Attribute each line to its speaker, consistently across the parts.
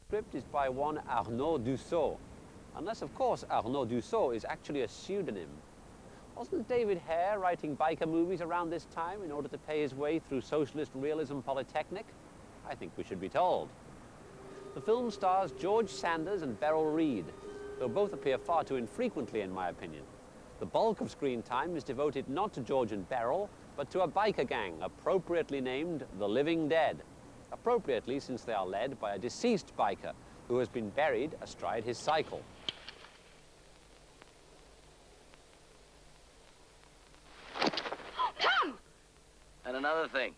Speaker 1: script is by one Arnaud Dussault, unless, of course, Arnaud Dussault is actually a pseudonym. Wasn't David Hare writing biker movies around this time in order to pay his way through socialist realism polytechnic? I think we should be told. The film stars George Sanders and Beryl Reid, though both appear far too infrequently in my opinion. The bulk of screen time is devoted not to George and Beryl, but to a biker gang appropriately named The Living Dead. Appropriately, since they are led by a deceased biker who has been buried astride his cycle.
Speaker 2: Tom! And another thing.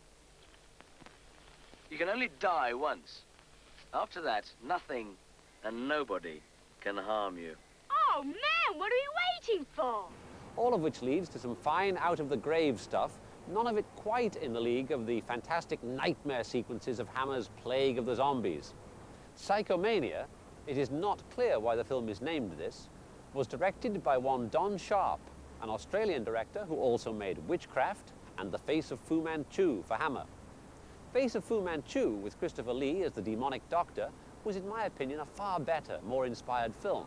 Speaker 2: You can only die once. After that, nothing and nobody can harm you.
Speaker 3: Oh, man, what are we waiting for?
Speaker 1: All of which leads to some fine out-of-the-grave stuff, none of it quite in the league of the fantastic nightmare sequences of Hammer's Plague of the Zombies. Psychomania, it is not clear why the film is named this, was directed by one Don Sharp, an Australian director who also made Witchcraft and The Face of Fu Manchu for Hammer. Face of Fu Manchu, with Christopher Lee as the demonic doctor, was in my opinion a far better, more inspired film.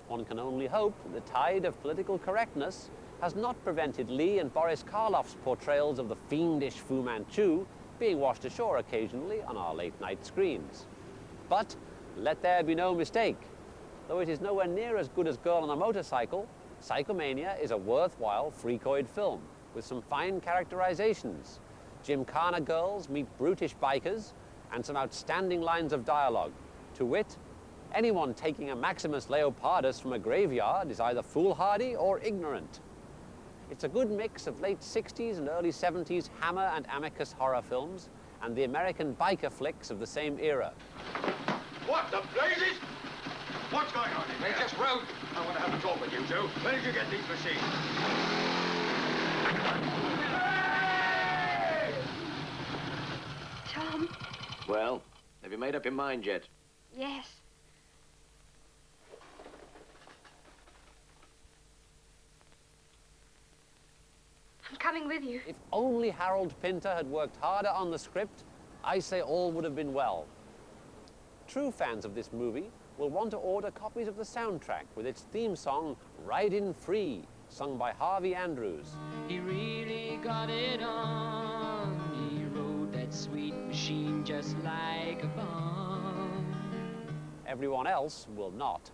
Speaker 1: One can only hope that the tide of political correctness has not prevented Lee and Boris Karloff's portrayals of the fiendish Fu Manchu being washed ashore occasionally on our late-night screens. But let there be no mistake. Though it is nowhere near as good as Girl on a Motorcycle, Psychomania is a worthwhile freakoid film with some fine characterizations. Gymkhana girls meet brutish bikers and some outstanding lines of dialogue. To wit, anyone taking a Maximus Leopardus from a graveyard is either foolhardy or ignorant. It's a good mix of late 60s and early 70s Hammer and Amicus horror films and the American biker flicks of the same era.
Speaker 4: What the blazes? What's going on in here? They just wrote. I want to have a talk with you two. Where did you get these machines?
Speaker 3: Tom?
Speaker 2: Well, have you made up your mind yet?
Speaker 3: Yes. I'm coming with you.
Speaker 1: If only Harold Pinter had worked harder on the script, I say all would have been well. True fans of this movie will want to order copies of the soundtrack with its theme song, Ridin' Free, sung by Harvey Andrews.
Speaker 5: He really got it on. He rode that sweet machine just like a bomb.
Speaker 1: Everyone else will not.